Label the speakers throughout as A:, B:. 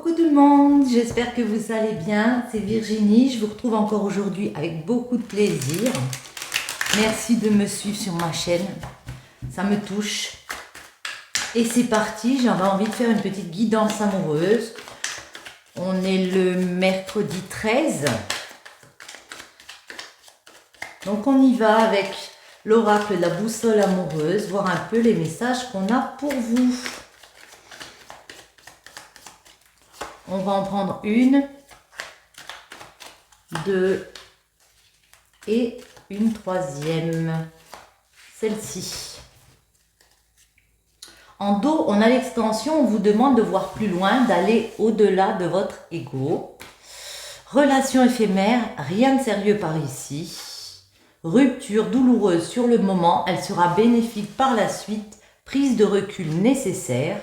A: Coucou tout le monde, j'espère que vous allez bien, c'est Virginie, je vous retrouve encore aujourd'hui avec beaucoup de plaisir. Merci de me suivre sur ma chaîne, ça me touche. Et c'est parti, j'avais envie de faire une petite guidance amoureuse. On est le mercredi 13. Donc on y va avec l'oracle de la boussole amoureuse, voir un peu les messages qu'on a pour vous. On va en prendre une, deux et une troisième, celle-ci. En dos, on a l'extension, on vous demande de voir plus loin, d'aller au-delà de votre ego. Relation éphémère, rien de sérieux par ici. Rupture douloureuse sur le moment, elle sera bénéfique par la suite. Prise de recul nécessaire.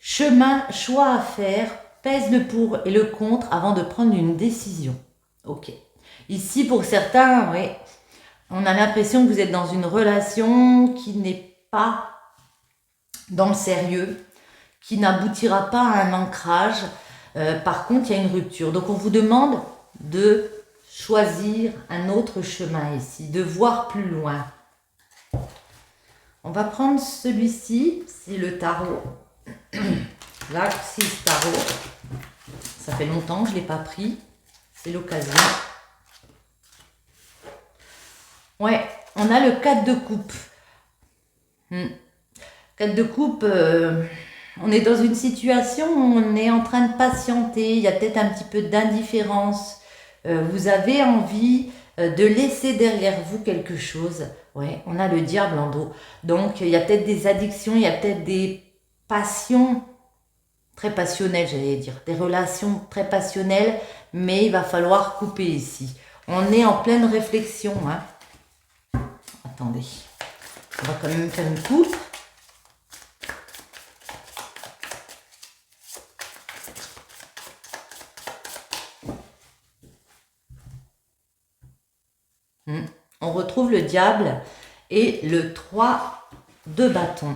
A: Chemin, choix à faire, pèse le pour et le contre avant de prendre une décision. Ok. Ici, pour certains, oui, on a l'impression que vous êtes dans une relation qui n'est pas dans le sérieux, qui n'aboutira pas à un ancrage. Par contre, il y a une rupture. Donc, on vous demande de choisir un autre chemin ici, de voir plus loin. On va prendre celui-ci, c'est le tarot. L'Axis Tarot. Ça fait longtemps que je ne l'ai pas pris. C'est l'occasion. Ouais, on a le 4 de coupe. 4 de coupe, on est dans une situation où on est en train de patienter. Il y a peut-être un petit peu d'indifférence. Vous avez envie de laisser derrière vous quelque chose. Ouais, on a le diable en dos. Donc, il y a peut-être des addictions, il y a peut-être des passions très passionnelles, j'allais dire. Des relations très passionnelles, mais il va falloir couper ici. On est en pleine réflexion. Hein. Attendez, on va quand même faire une coupe. On retrouve le diable et le 3 de bâton.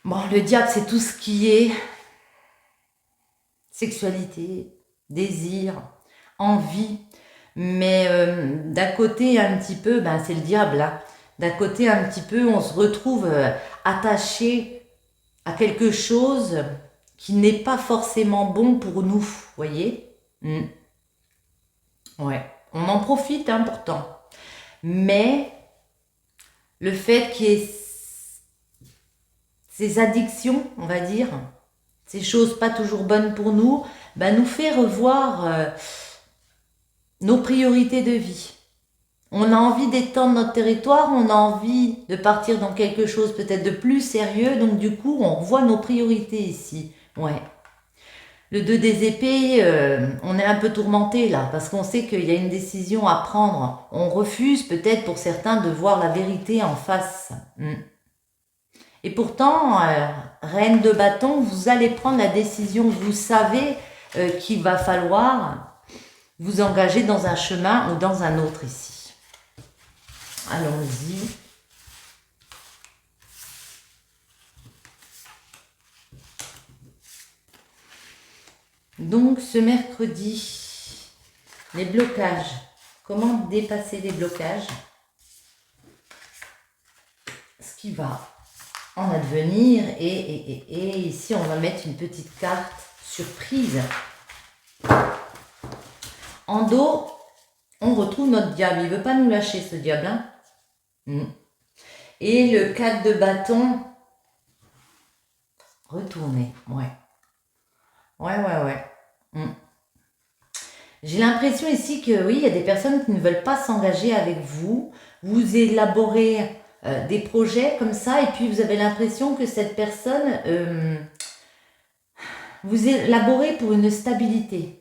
A: Bon, le diable, c'est tout ce qui est sexualité, désir, envie. Mais d'un côté, un petit peu, ben, c'est le diable. Hein. D'un côté, un petit peu, on se retrouve attaché à quelque chose qui n'est pas forcément bon pour nous. Vous voyez Ouais, on en profite hein, pourtant. Mais le fait qu'il y ait ces addictions, on va dire, ces choses pas toujours bonnes pour nous, ben, nous fait revoir nos priorités de vie. On a envie d'étendre notre territoire, on a envie de partir dans quelque chose peut-être de plus sérieux, donc du coup, on revoit nos priorités ici. Ouais. Le 2 des épées, on est un peu tourmenté là, parce qu'on sait qu'il y a une décision à prendre. On refuse peut-être pour certains de voir la vérité en face. Et pourtant, reine de bâton, vous allez prendre la décision, vous savez qu'il va falloir vous engager dans un chemin ou dans un autre ici. Allons-y. Donc, ce mercredi, les blocages. Comment dépasser les blocages? Ce qui va en advenir. Et ici, on va mettre une petite carte surprise. En dos, on retrouve notre diable. Il ne veut pas nous lâcher, ce diable. Hein. Et le 4 de bâton, retourné. Ouais. Ouais. J'ai l'impression ici que oui, il y a des personnes qui ne veulent pas s'engager avec vous. Vous élaborez des projets comme ça et puis vous avez l'impression que cette personne, vous élaborez pour une stabilité.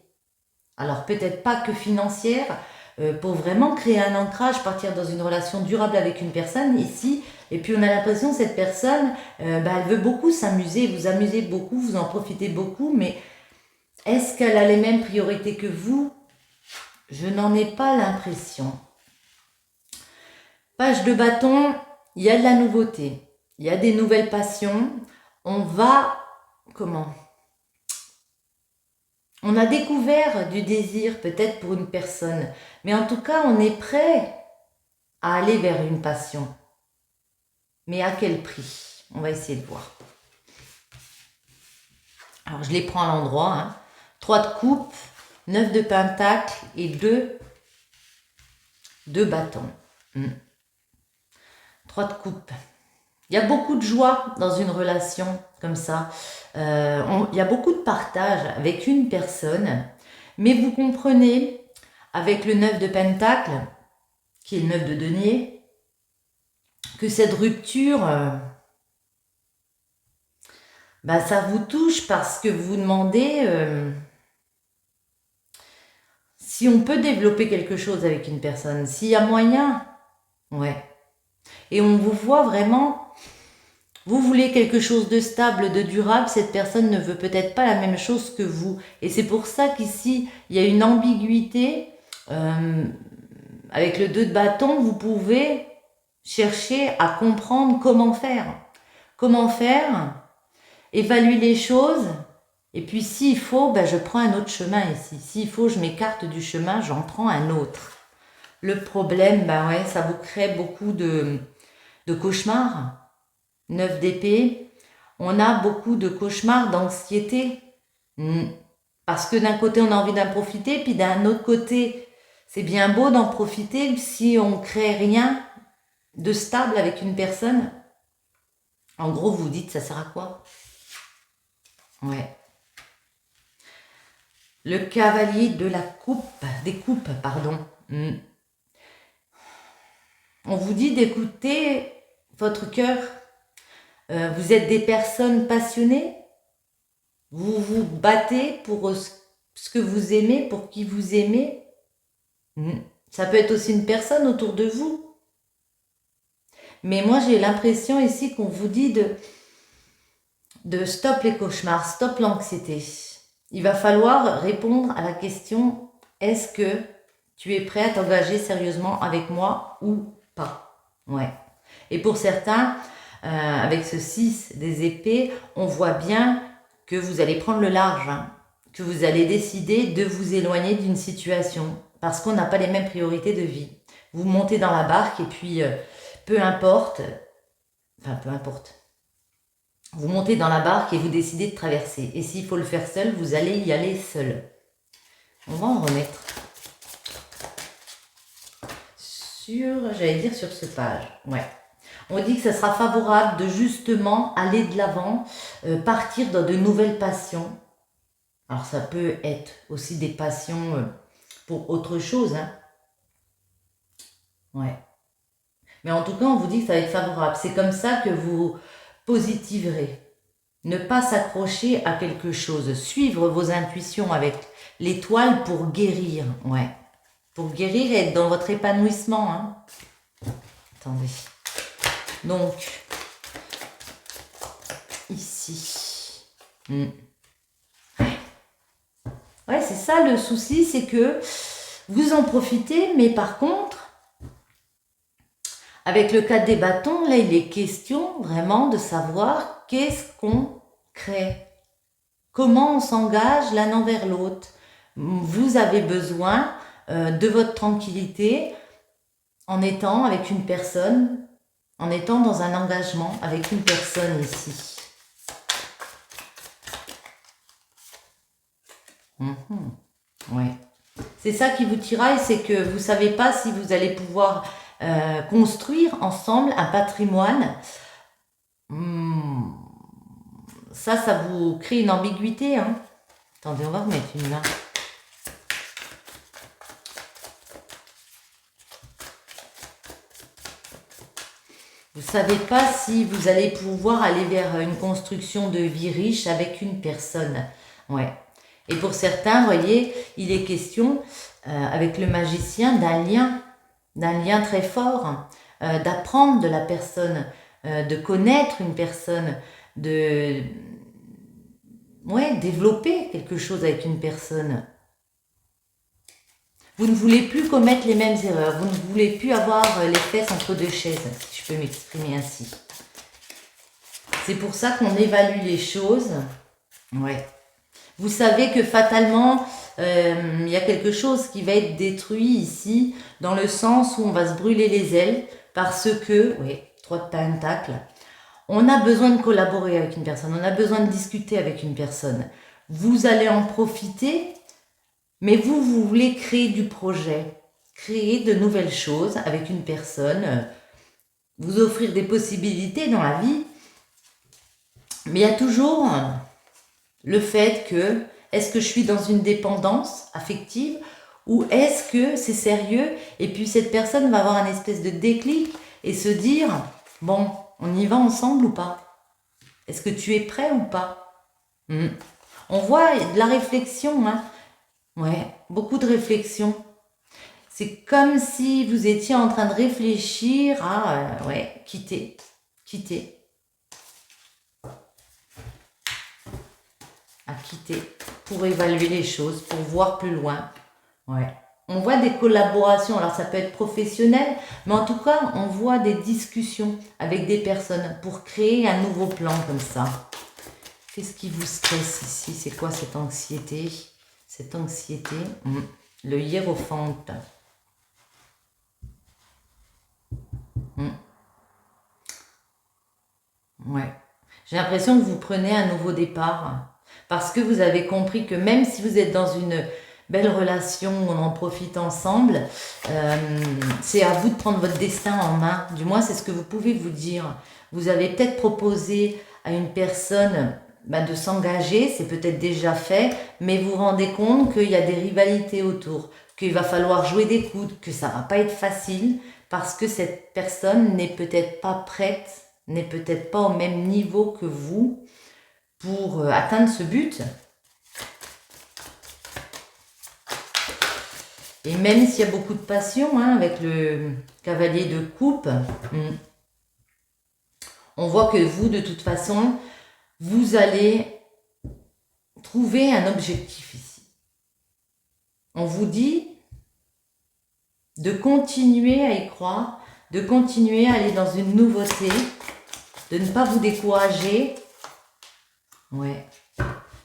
A: Alors peut-être pas que financière, pour vraiment créer un ancrage, partir dans une relation durable avec une personne ici. Et puis on a l'impression que cette personne, elle veut beaucoup s'amuser, vous amusez beaucoup, vous en profitez beaucoup, mais est-ce qu'elle a les mêmes priorités que vous? Je n'en ai pas l'impression. Page de bâton, il y a de la nouveauté, il y a des nouvelles passions. On va, On a découvert du désir peut-être pour une personne, mais en tout cas, on est prêt à aller vers une passion. Mais à quel prix? On va essayer de voir. Alors, je les prends à l'endroit. Hein. 3 de coupe, 9 de pentacle et 2 de bâton. 3 de coupe. Il y a beaucoup de joie dans une relation comme ça. Il y a beaucoup de partage avec une personne. Mais vous comprenez, avec le 9 de pentacle, qui est le 9 de denier, que cette rupture, ça vous touche parce que vous vous demandez si on peut développer quelque chose avec une personne, s'il y a moyen. Ouais. Et on vous voit vraiment, vous voulez quelque chose de stable, de durable, cette personne ne veut peut-être pas la même chose que vous. Et c'est pour ça qu'ici, il y a une ambiguïté. Avec le 2 de bâton, vous pouvez chercher à comprendre comment faire. Comment faire, évaluer les choses, et puis s'il faut, je prends un autre chemin ici. S'il faut, je m'écarte du chemin, j'en prends un autre. Le problème, ça vous crée beaucoup de cauchemars. 9 d'épée, on a beaucoup de cauchemars, d'anxiété. Parce que d'un côté, on a envie d'en profiter, puis d'un autre côté, c'est bien beau d'en profiter si on ne crée rien de stable avec une personne. En gros, vous dites, ça sert à quoi? Ouais. Le cavalier de la coupe, des coupes, pardon. On vous dit d'écouter votre cœur. Vous êtes des personnes passionnées. Vous vous battez pour ce que vous aimez, pour qui vous aimez. Ça peut être aussi une personne autour de vous. Mais moi, j'ai l'impression ici qu'on vous dit de stop les cauchemars, stop l'anxiété. Il va falloir répondre à la question, est-ce que tu es prêt à t'engager sérieusement avec moi ou pas? Ouais. Et pour certains, avec ce 6 des épées, on voit bien que vous allez prendre le large, que vous allez décider de vous éloigner d'une situation parce qu'on n'a pas les mêmes priorités de vie. Vous montez dans la barque et puis peu importe, vous montez dans la barque et vous décidez de traverser. Et s'il faut le faire seul, vous allez y aller seul. On va en remettre sur ce page. Ouais. On dit que ça sera favorable de justement aller de l'avant, partir dans de nouvelles passions. Alors ça peut être aussi des passions pour autre chose. Ouais. Mais en tout cas, on vous dit que ça va être favorable. C'est comme ça que vous positiverez. Ne pas s'accrocher à quelque chose. Suivre vos intuitions avec l'étoile pour guérir. Ouais. Pour guérir et être dans votre épanouissement. Attendez. Donc, ici. Ouais, c'est ça le souci, c'est que vous en profitez, mais par contre, avec le 4 des bâtons, là, il est question vraiment de savoir qu'est-ce qu'on crée. Comment on s'engage l'un envers l'autre. Vous avez besoin de votre tranquillité en étant avec une personne, en étant dans un engagement avec une personne ici. Ouais. C'est ça qui vous tiraille, c'est que vous ne savez pas si vous allez pouvoir construire ensemble un patrimoine. Ça vous crée une ambiguïté. Attendez, on va remettre une là. Vous ne savez pas si vous allez pouvoir aller vers une construction de vie riche avec une personne. Ouais. Et pour certains, vous voyez, il est question, avec le magicien, d'un lien très fort, d'apprendre de la personne, de connaître une personne, de développer quelque chose avec une personne. Vous ne voulez plus commettre les mêmes erreurs, vous ne voulez plus avoir les fesses entre deux chaises, si je peux m'exprimer ainsi. C'est pour ça qu'on évalue les choses. Ouais. Vous savez que fatalement, il y a quelque chose qui va être détruit ici, dans le sens où on va se brûler les ailes, parce que, oui, 3 de pentacles, on a besoin de collaborer avec une personne, on a besoin de discuter avec une personne. Vous allez en profiter, mais vous voulez créer du projet, créer de nouvelles choses avec une personne, vous offrir des possibilités dans la vie. Mais il y a toujours le fait que, est-ce que je suis dans une dépendance affective ou est-ce que c'est sérieux et puis cette personne va avoir un espèce de déclic et se dire, bon, on y va ensemble ou pas? Est-ce que tu es prêt ou pas? On voit de la réflexion, hein. Ouais, beaucoup de réflexion. C'est comme si vous étiez en train de réfléchir à, quitter. À quitter pour évaluer les choses, pour voir plus loin. Ouais. On voit des collaborations, alors ça peut être professionnel, mais en tout cas, on voit des discussions avec des personnes pour créer un nouveau plan comme ça. Qu'est-ce qui vous stresse ici? C'est quoi cette anxiété? Cette anxiété, le hiérophante. Ouais. J'ai l'impression que vous prenez un nouveau départ parce que vous avez compris que même si vous êtes dans une belle relation, on en profite ensemble, c'est à vous de prendre votre destin en main. Du moins, c'est ce que vous pouvez vous dire. Vous avez peut-être proposé à une personne de s'engager, c'est peut-être déjà fait, mais vous vous rendez compte qu'il y a des rivalités autour, qu'il va falloir jouer des coudes, que ça va pas être facile parce que cette personne n'est peut-être pas prête, n'est peut-être pas au même niveau que vous pour atteindre ce but. Et même s'il y a beaucoup de passion avec le cavalier de coupe, on voit que vous, de toute façon, vous allez trouver un objectif ici. On vous dit de continuer à y croire, de continuer à aller dans une nouveauté, de ne pas vous décourager. Ouais.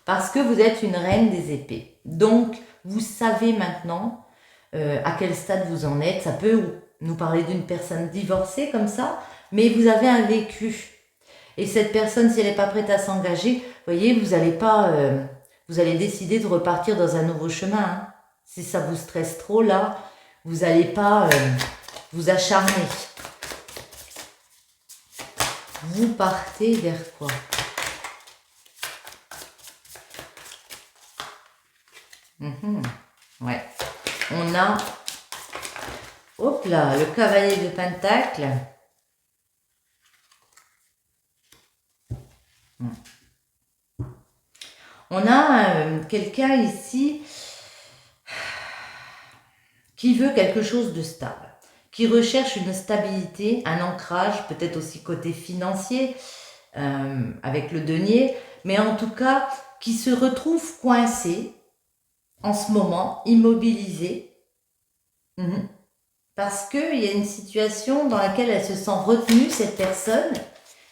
A: Parce que vous êtes une reine des épées. Donc, vous savez maintenant à quel stade vous en êtes. Ça peut nous parler d'une personne divorcée comme ça, mais vous avez un vécu. Et cette personne, si elle n'est pas prête à s'engager, vous voyez, vous allez décider de repartir dans un nouveau chemin. Si ça vous stresse trop là, vous n'allez pas vous acharner. Vous partez vers quoi? Ouais. On a, hop là, le cavalier de Pentacle. On a quelqu'un ici qui veut quelque chose de stable, qui recherche une stabilité, un ancrage, peut-être aussi côté financier, avec le denier, mais en tout cas, qui se retrouve coincé en ce moment, immobilisé, parce qu'il y a une situation dans laquelle elle se sent retenue, cette personne.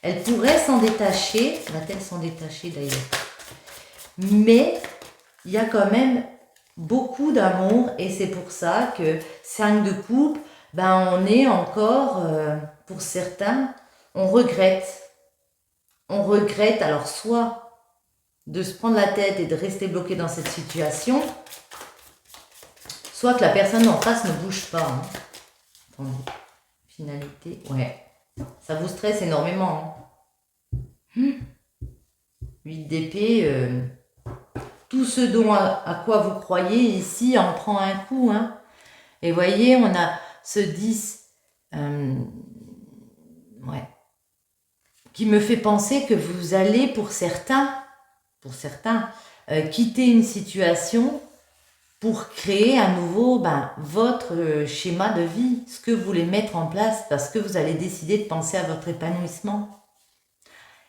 A: Elle pourrait s'en détacher, va-t-elle s'en détacher d'ailleurs? Mais il y a quand même beaucoup d'amour et c'est pour ça que 5 de coupe, on est encore, pour certains, on regrette. On regrette alors soit de se prendre la tête et de rester bloqué dans cette situation, soit que la personne en face ne bouge pas. Attendez, finalité, ouais. Ça vous stresse énormément. 8 d'épée, tout ce dont à quoi vous croyez ici en prend un coup. Et voyez, on a ce 10 qui me fait penser que vous allez, pour certains, quitter une situation pour créer à nouveau votre schéma de vie, ce que vous voulez mettre en place, parce que vous allez décider de penser à votre épanouissement.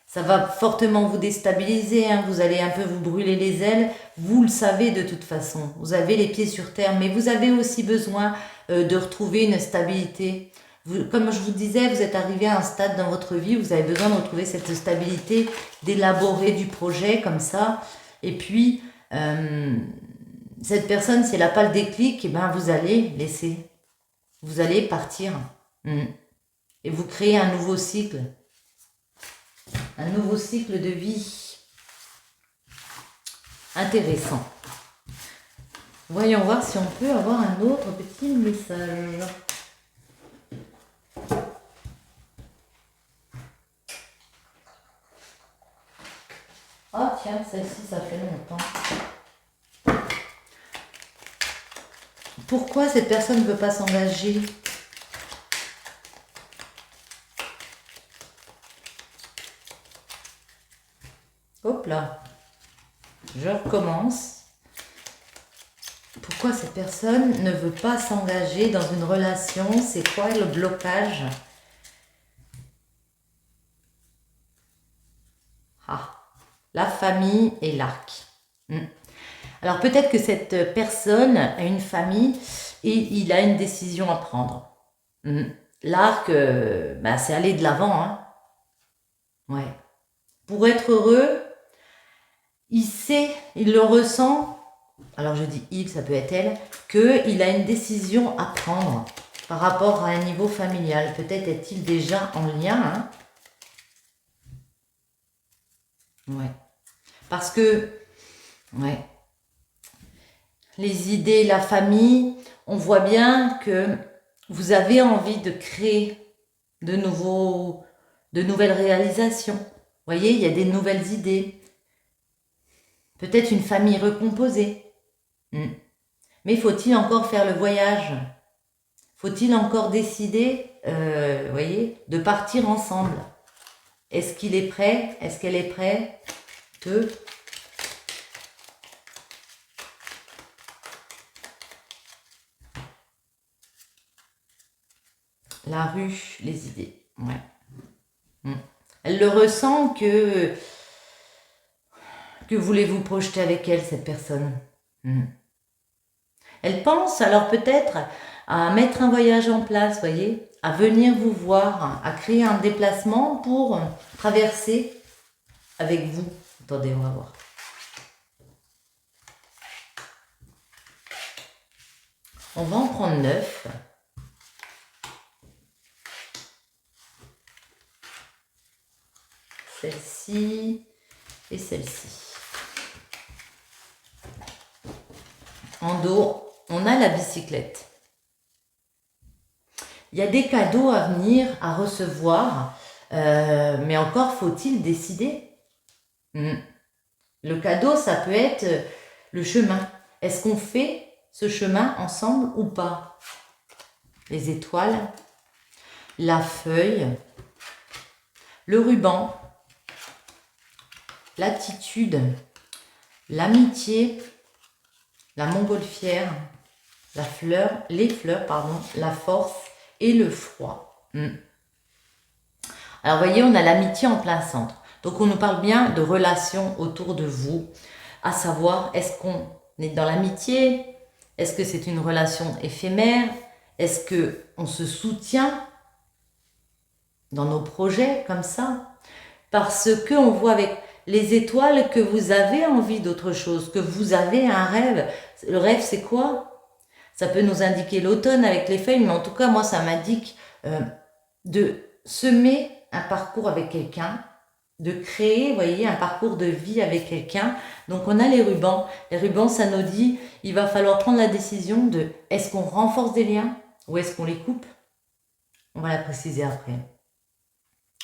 A: Ça va fortement vous déstabiliser, vous allez un peu vous brûler les ailes, vous le savez de toute façon, vous avez les pieds sur terre, mais vous avez aussi besoin de retrouver une stabilité. Comme je vous disais, vous êtes arrivé à un stade dans votre vie où vous avez besoin de retrouver cette stabilité, d'élaborer du projet comme ça, et puis Cette personne, si elle n'a pas le déclic, eh ben, vous allez laisser. Vous allez partir. Et vous créez un nouveau cycle. Un nouveau cycle de vie. Intéressant. Voyons voir si on peut avoir un autre petit message. Ah tiens, celle-ci, ça fait longtemps. Pourquoi cette personne ne veut pas s'engager? Hop là. Je recommence. Pourquoi cette personne ne veut pas s'engager dans une relation? C'est quoi le blocage? Ah, la famille et l'arc. Alors peut-être que cette personne a une famille et il a une décision à prendre. L'arc, c'est aller de l'avant. Hein. Ouais. Pour être heureux, il sait, il le ressent, alors je dis il, ça peut être elle, qu'il a une décision à prendre par rapport à un niveau familial. Peut-être est-il déjà en lien. Hein. Ouais. Parce que, ouais, les idées, la famille, on voit bien que vous avez envie de créer de nouvelles réalisations. Vous voyez, il y a des nouvelles idées. Peut-être une famille recomposée. Mais faut-il encore faire le voyage? Faut-il encore décider, voyez, de partir ensemble? Est-ce qu'il est prêt? Est-ce qu'elle est prête? La rue, les idées. Ouais. Elle le ressent que voulez-vous projeter avec elle, cette personne? Elle pense alors peut-être à mettre un voyage en place, voyez, à venir vous voir, à créer un déplacement pour traverser avec vous. Attendez, on va voir. On va en prendre 9. Celle-ci et celle-ci. En dos, on a la bicyclette. Il y a des cadeaux à venir, à recevoir, mais encore faut-il décider. Le cadeau, ça peut être le chemin. Est-ce qu'on fait ce chemin ensemble ou pas? Les étoiles, la feuille, le ruban, l'attitude, l'amitié, la montgolfière, les fleurs, la force et le froid. Alors, vous voyez, on a l'amitié en plein centre. Donc, on nous parle bien de relations autour de vous, à savoir, est-ce qu'on est dans l'amitié? Est-ce que c'est une relation éphémère? Est-ce qu'on se soutient dans nos projets comme ça? Parce qu'on voit avec les étoiles que vous avez envie d'autre chose, que vous avez un rêve. Le rêve, c'est quoi? Ça peut nous indiquer l'automne avec les feuilles, mais en tout cas, moi, ça m'indique de semer un parcours avec quelqu'un, de créer, vous voyez, un parcours de vie avec quelqu'un. Donc, on a les rubans. Les rubans, ça nous dit, il va falloir prendre la décision de est-ce qu'on renforce des liens ou est-ce qu'on les coupe? On va la préciser après.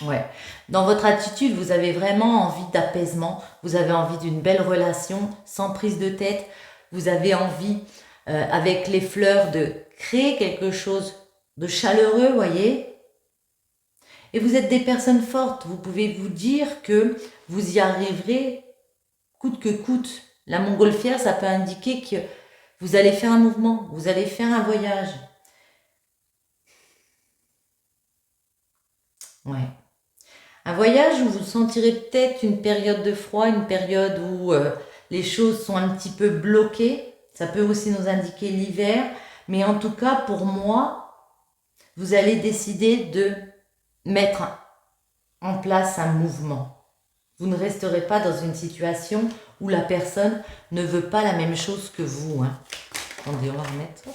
A: Ouais. Dans votre attitude, vous avez vraiment envie d'apaisement, vous avez envie d'une belle relation sans prise de tête, vous avez envie, avec les fleurs, de créer quelque chose de chaleureux, voyez. Et vous êtes des personnes fortes, vous pouvez vous dire que vous y arriverez coûte que coûte. La montgolfière, ça peut indiquer que vous allez faire un mouvement, vous allez faire un voyage. Ouais. Un voyage où vous sentirez peut-être une période de froid, une période où les choses sont un petit peu bloquées. Ça peut aussi nous indiquer l'hiver. Mais en tout cas, pour moi, vous allez décider de mettre en place un mouvement. Vous ne resterez pas dans une situation ou la personne ne veut pas la même chose que vous. Hein. Attendez, on va remettre ça.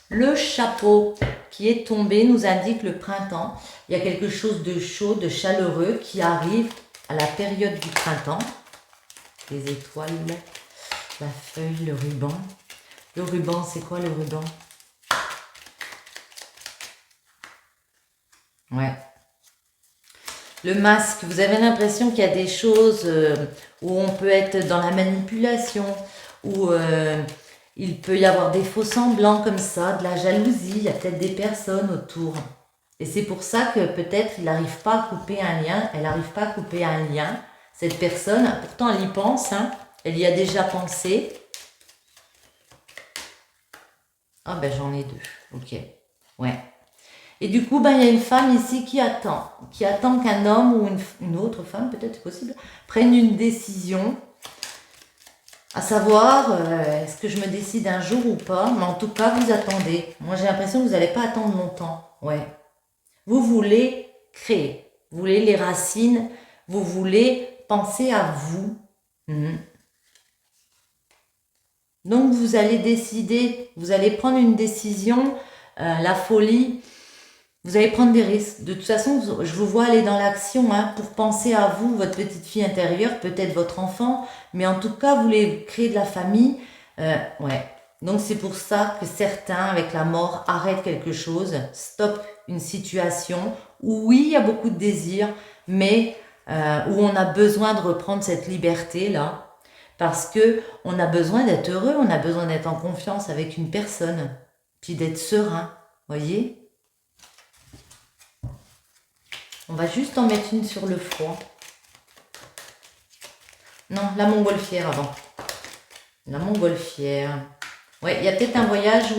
A: Le chapeau qui est tombé nous indique le printemps. Il y a quelque chose de chaud, de chaleureux qui arrive à la période du printemps. Les étoiles, la feuille, le ruban. Le ruban, c'est quoi le ruban? Ouais. Le masque, vous avez l'impression qu'il y a des choses où on peut être dans la manipulation, où il peut y avoir des faux semblants comme ça, de la jalousie, il y a peut-être des personnes autour. Et c'est pour ça que peut-être il n'arrive pas à couper un lien, elle n'arrive pas à couper un lien, cette personne, pourtant elle y pense, hein, elle y a déjà pensé. Ah ben j'en ai deux, ok, ouais. Et du coup, ben, il y a une femme ici qui attend qu'un homme ou une autre femme, peut-être c'est possible, prenne une décision, à savoir, est-ce que je me décide un jour ou pas, mais en tout cas, vous attendez. Moi, j'ai l'impression que vous n'allez pas attendre longtemps, ouais. Vous voulez créer, vous voulez les racines, vous voulez penser à vous. Donc, vous allez décider, vous allez prendre une décision, la folie. Vous allez prendre des risques. De toute façon, je vous vois aller dans l'action hein, pour penser à vous, votre petite fille intérieure, peut-être votre enfant, mais en tout cas, vous voulez créer de la famille. Ouais. Donc, c'est pour ça que certains, avec la mort, arrêtent quelque chose, stoppent une situation où, oui, il y a beaucoup de désirs, mais où on a besoin de reprendre cette liberté-là, parce que on a besoin d'être heureux, on a besoin d'être en confiance avec une personne, puis d'être serein, voyez ? On va juste en mettre une sur le froid. Non, la montgolfière avant. La montgolfière. Ouais, il y a peut-être un voyage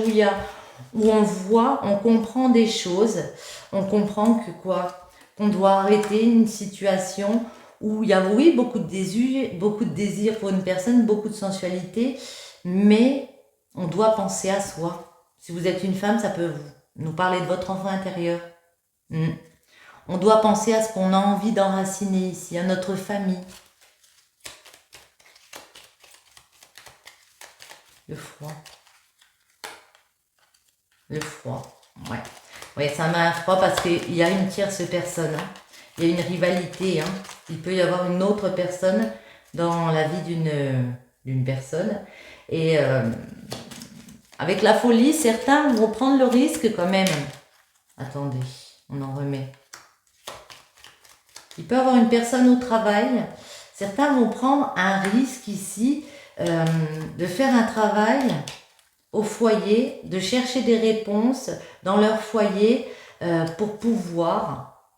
A: où on voit, on comprend des choses. On comprend que quoi? Qu'on doit arrêter une situation où il y a, oui, beaucoup de désirs pour une personne, beaucoup de sensualité, mais on doit penser à soi. Si vous êtes une femme, ça peut nous parler de votre enfant intérieur. On doit penser à ce qu'on a envie d'enraciner ici, à notre famille. Le froid. Le froid, ouais. Oui, ça m'a un froid parce qu'il y a une tierce personne. Hein. Il y a une rivalité. Hein. Il peut y avoir une autre personne dans la vie d'une personne. Et avec la folie, certains vont prendre le risque quand même. Attendez, on en remet. Il peut y avoir une personne au travail. Certains vont prendre un risque ici de faire un travail au foyer, de chercher des réponses dans leur foyer pour pouvoir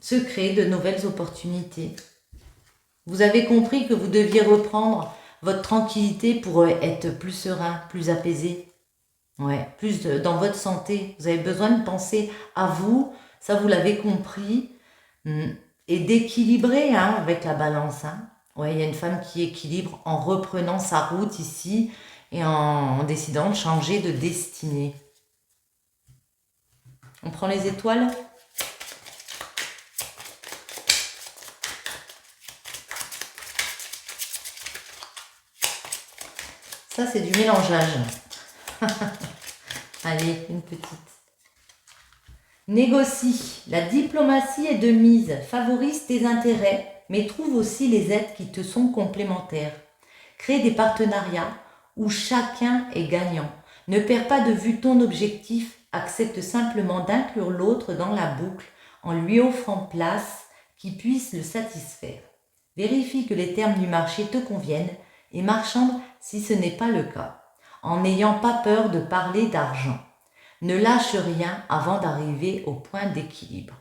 A: se créer de nouvelles opportunités. Vous avez compris que vous deviez reprendre votre tranquillité pour être plus serein, plus apaisé. Ouais, plus dans votre santé. Vous avez besoin de penser à vous. Ça, vous l'avez compris. Et d'équilibrer hein, avec la balance. Hein. Ouais, il y a une femme qui équilibre en reprenant sa route ici et en décidant de changer de destinée. On prend les étoiles. Ça, c'est du mélangeage. Allez, une petite. Négocie. La diplomatie est de mise, favorise tes intérêts, mais trouve aussi les aides qui te sont complémentaires. Crée des partenariats où chacun est gagnant. Ne perds pas de vue ton objectif, accepte simplement d'inclure l'autre dans la boucle en lui offrant place qui puisse le satisfaire. Vérifie que les termes du marché te conviennent et marchande si ce n'est pas le cas, en n'ayant pas peur de parler d'argent. Ne lâche rien avant d'arriver au point d'équilibre.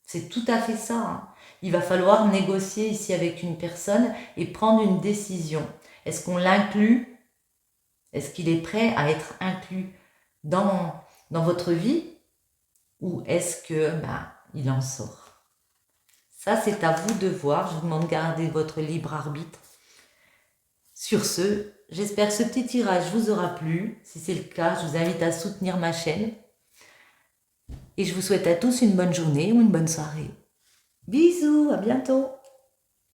A: C'est tout à fait ça. Hein. Il va falloir négocier ici avec une personne et prendre une décision. Est-ce qu'on l'inclut? Est-ce qu'il est prêt à être inclus dans votre vie? Ou est-ce que il en sort? Ça, c'est à vous de voir. Je vous demande de garder votre libre arbitre. Sur ce, j'espère que ce petit tirage vous aura plu. Si c'est le cas, je vous invite à soutenir ma chaîne. Et je vous souhaite à tous une bonne journée ou une bonne soirée. Bisous, à bientôt.